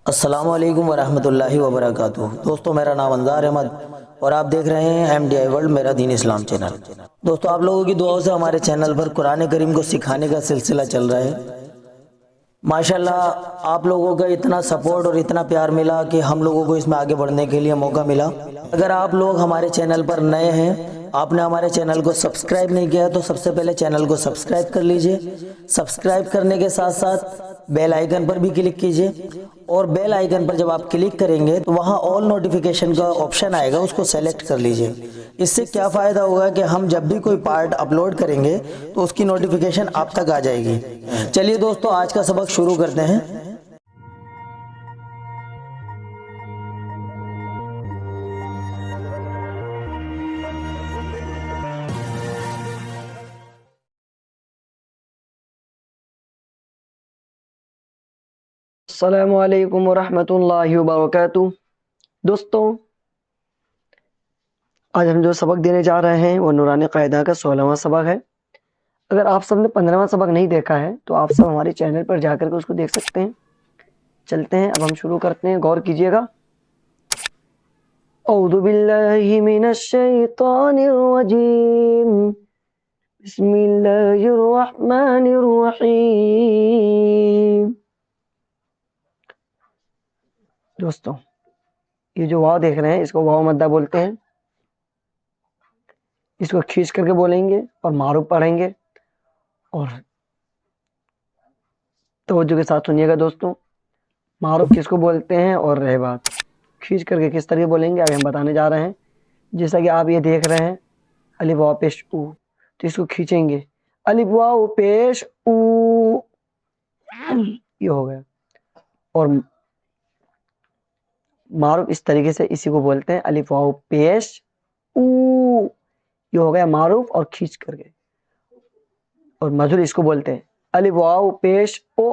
السلام علیکم ورحمۃ اللہ وبرکاتہ۔ دوستو میرا نام انظار احمد اور آپ دیکھ رہے ہیں ایم ڈی آئی ورلڈ میرا دین اسلام چینل۔ دوستو آپ لوگوں کی دعاؤں سے ہمارے چینل پر قرآن کریم کو سکھانے کا سلسلہ چل رہا ہے۔ ماشاءاللہ آپ لوگوں کا اتنا سپورٹ اور اتنا پیار ملا کہ ہم لوگوں کو اس میں آگے بڑھنے کے لیے موقع ملا۔ اگر آپ لوگ ہمارے چینل پر نئے ہیں، آپ نے ہمارے چینل کو سبسکرائب نہیں کیا تو سب سے پہلے چینل کو سبسکرائب کر لیجئے۔ سبسکرائب کرنے کے ساتھ ساتھ بیل آئیکن پر بھی کلک کیجئے، اور بیل آئیکن پر جب آپ کلک کریں گے تو وہاں آل نوٹیفیکیشن کا آپشن آئے گا، اس کو سیلیکٹ کر لیجئے۔ اس سے کیا فائدہ ہوگا کہ ہم جب بھی کوئی پارٹ اپلوڈ کریں گے تو اس کی نوٹیفیکیشن آپ تک آ جائے گی۔ چلیے دوستو آج کا سبق شروع کرتے ہیں۔ السلام علیکم ورحمۃ اللہ وبرکاتہ۔ دوستوں آج ہم جو سبق دینے جا رہے ہیں وہ نورانی قاعدہ کا 16واں سبق ہے۔ اگر آپ سب نے 15واں سبق نہیں دیکھا ہے تو آپ سب ہمارے چینل پر جا کر کے اس کو دیکھ سکتے ہیں۔ چلتے ہیں، اب ہم شروع کرتے ہیں، غور کیجئے گا۔ اعوذ باللہ من الشیطان الرجیم، بسم اللہ الرحمن الرحیم۔ دوستوں یہ جو واو دیکھ رہے ہیں اس کو واو مدہ بولتے ہیں۔ اس کو کھینچ کر کے بولیں گے اور معروف پڑھیں گے، اور توجہ کے ساتھ سنیے گا دوستوں۔ معروف کس کو بولتے ہیں اور رہے بات کھینچ کر کے کس طرح بولیں گے ابھی ہم بتانے جا رہے ہیں۔ جیسا کہ آپ یہ دیکھ رہے ہیں الف واو پیش او، تو اس کو کھینچیں گے الف واو پیش او، یہ ہو گیا۔ اور معروف اس طریقے سے اسی کو بولتے ہیں الف واو پیش او، یہ ہو گیا معروف اور کھینچ کر کے۔ اور مجھول اس کو بولتے ہیں الف واو پیش او،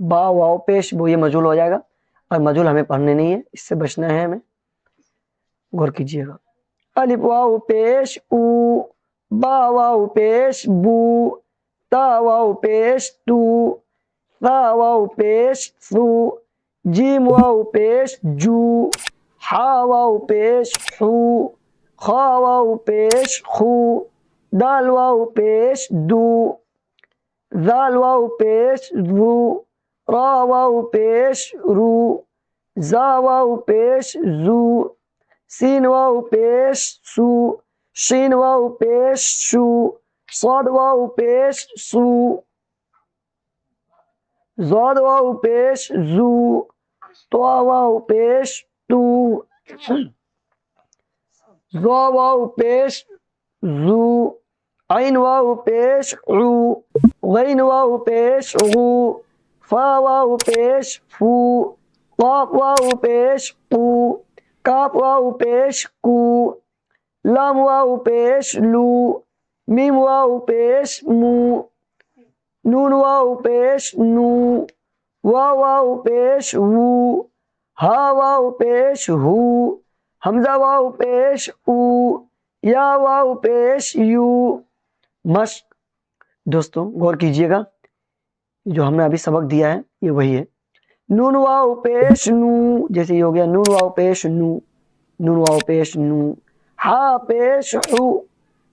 با واو پیش بو، یہ مجھول ہو جائے گا، اور مجھول ہمیں پڑھنے نہیں ہے، اس سے بچنا ہے ہمیں، غور کیجئے گا۔ الف واو پیش او، با واو پیش بو، تا واو پیش تو، ثا واو پیش ثو، جیم واو پیش جو، حا واو پیش حو، خا واو پیش خو، دال واو پیش دو، ذال واو پیش ذو، را واو پیش رو، زا واو پیش زو، سین واو پیش سو، شین واو پیش شو، صاد واو پیش سو، زاد واو پیش زو، طوا واو پیش تو، زا واو پیش زو، عین واو پیش عو، غین واو پیش غو، فا واو پیش فو، قاف واو پیش قو، کاف واو پیش کو، لام واو پیش لو، میم واو پیش مو، نون واو پیش نو، واو پیش وو، ہا واو پیش ہو، حمزہ واو پیش او، یا واو پیش یو۔ مشق دوستوں غور کیجئے گا، جو ہم نے ابھی سبق دیا ہے یہ وہی ہے۔ نون واو پیش نو، جیسے یہ ہو گیا نون واو پیش نو، نون واو پیش نو، ہا پیش ہو،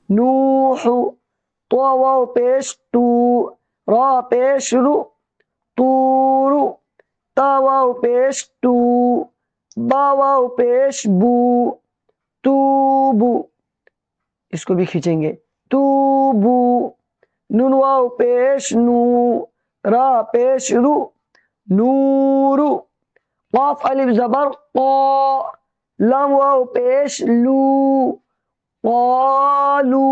نوح، تو واو پیش تو، را پیش رو، طور، تا واو پیش تو، با واو پیش بو، توبو، اس کو بھی کھینچیں گے توبو، نون واو پیش نو، را پیش رو، نورو، قاف الف زبر قا، لام واو پیش لو، قالو،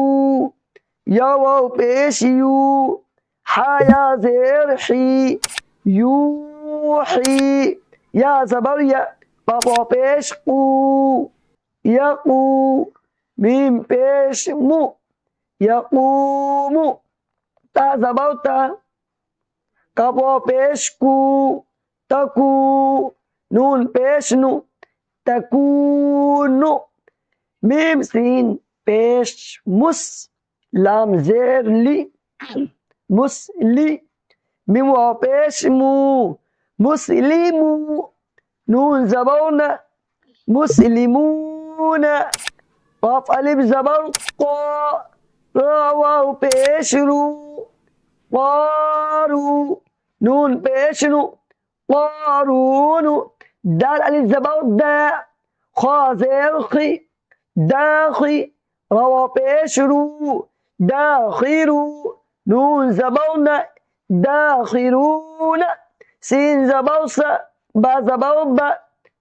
یا واو پیش یو، حا یا زیر حی، یوحی، یا زبر یا، قاف واو پیش قو، یقو، میم پیش مو، یقومو، تا زبر تا، کاف واو پیش کو، تکو، نون پیش نو، تکونو، میم سین پیش مس، لام زیر لی، مسلی، میم واو پیش مو، مسلمو، نون زبر ن مسلمون قاف الف زبر قا را واو پیش رو قارو نون پیش نو قارون دال الف زبر دا خا زیر خی داخی را پیش رو داخرو نون زبر ن داخرون سين زبر س با زبر ب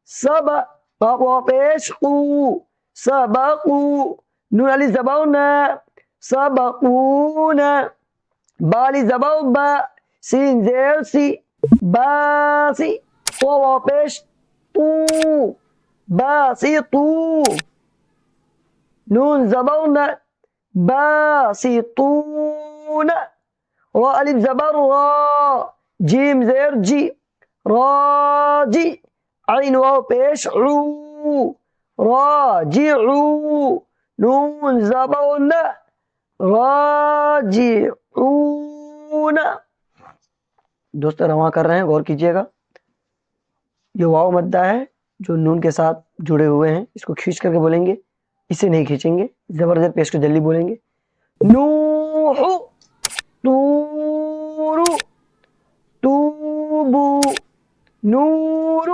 سبا قاف پیش قو سبقوا نون الف زبر ن سبقون بالی زبر با سین زیر سی باسی قوا پیش طو باسی طو نون زبر ن باسطون را الف زبر را جیم زیر جی راجی عین واو پیش عو راجعو نون زبر ن راجعون دوست رواں کر رہے ہیں، غور کیجئے گا. یہ واو مدہ ہے جو نون کے ساتھ جڑے ہوئے ہیں، اس کو کھینچ کر کے بولیں گے، اسے نہیں کھینچیں گے، زبردست پیش کو جلدی بولیں گے. نوح طور توبو نور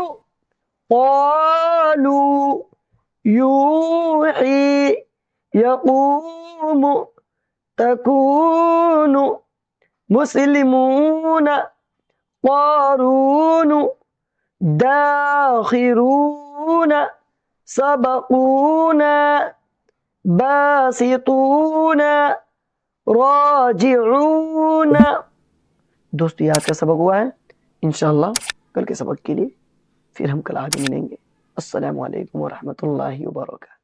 قالوا يوحي يقوم تكون مسلمون قارون داخرون سبقون باسطون راجعون. دوستو یہ آج کا سبق ہوا ہے. انشاءاللہ کل کے سبق کے لیے پھر ہم کل آگے ملیں گے. السلام علیکم ورحمۃ اللہ وبرکاتہ.